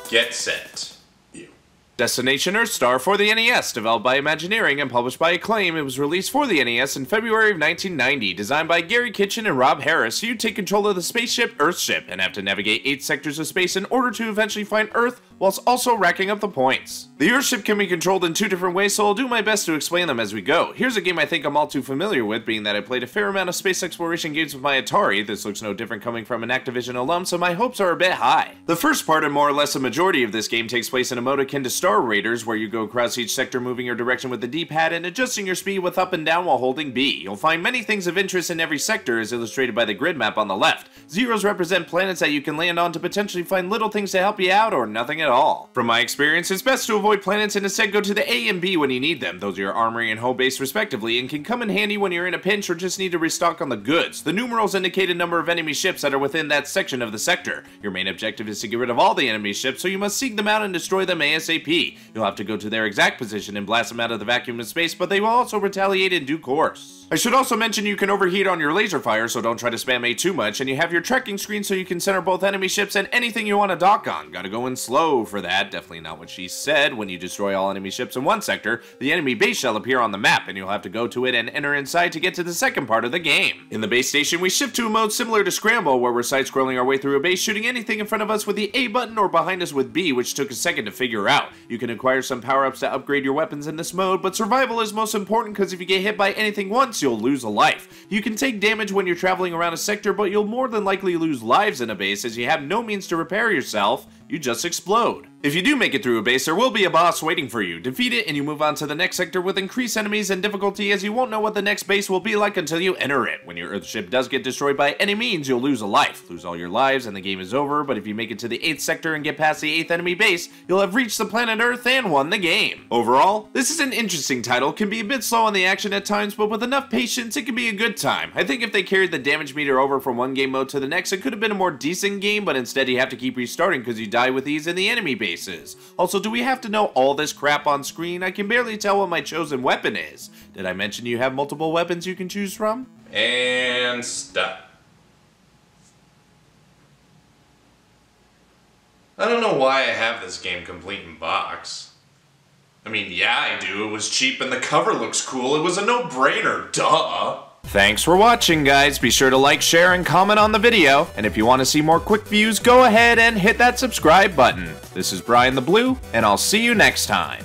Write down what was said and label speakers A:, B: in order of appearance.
A: Get set.
B: Destination Earthstar for the NES, developed by Imagineering and published by Acclaim. It was released for the NES in February of 1990, designed by Gary Kitchen and Rob Harris. You take control of the spaceship Earthship and have to navigate 8 sectors of space in order to eventually find Earth, whilst also racking up the points. The Earthship can be controlled in 2 different ways, so I'll do my best to explain them as we go. Here's a game I think I'm all too familiar with, being that I played a fair amount of space exploration games with my Atari. This looks no different coming from an Activision alum, so my hopes are a bit high. The first part, and more or less a majority of this game, takes place in a mode akin to Star Raiders, where you go across each sector moving your direction with the D-pad and adjusting your speed with up and down while holding B. You'll find many things of interest in every sector, as illustrated by the grid map on the left. Zeros represent planets that you can land on to potentially find little things to help you out, or nothing at all. From my experience, it's best to avoid planets and instead go to the A and B when you need them. Those are your armory and home base respectively, and can come in handy when you're in a pinch or just need to restock on the goods. The numerals indicate a number of enemy ships that are within that section of the sector. Your main objective is to get rid of all the enemy ships, so you must seek them out and destroy them ASAP. You'll have to go to their exact position and blast them out of the vacuum of space, but they will also retaliate in due course. I should also mention you can overheat on your laser fire, so don't try to spam A too much, and you have your tracking screen so you can center both enemy ships and anything you want to dock on. Gotta go in slow for that. Definitely not what she said. When you destroy all enemy ships in one sector, the enemy base shall appear on the map, and you'll have to go to it and enter inside to get to the second part of the game. In the base station, we shift to a mode similar to Scramble, where we're side-scrolling our way through a base, shooting anything in front of us with the A button or behind us with B, which took a second to figure out. You can acquire some power-ups to upgrade your weapons in this mode, but survival is most important because if you get hit by anything once, you'll lose a life. You can take damage when you're traveling around a sector, but you'll more than likely lose lives in a base as you have no means to repair yourself. You just explode. If you do make it through a base, there will be a boss waiting for you. Defeat it and you move on to the next sector with increased enemies and difficulty, as you won't know what the next base will be like until you enter it. When your Earthship does get destroyed by any means, you'll lose a life. Lose all your lives and the game is over, but if you make it to the 8th sector and get past the 8th enemy base, you'll have reached the planet Earth and won the game. Overall, this is an interesting title. Can be a bit slow on the action at times, but with enough patience, it can be a good time. I think if they carried the damage meter over from one game mode to the next, it could have been a more decent game, but instead you have to keep restarting because you die with these in the enemy bases. Also, do we have to know all this crap on screen? I can barely tell what my chosen weapon is. Did I mention you have multiple weapons you can choose from?
A: And stop. I don't know why I have this game complete in box. I mean, yeah, I do. It was cheap and the cover looks cool. It was a no-brainer, duh.
B: Thanks for watching, guys. Be sure to like, share, and comment on the video. And if you want to see more quick views, go ahead and hit that subscribe button. This is BrianTheBlue, and I'll see you next time.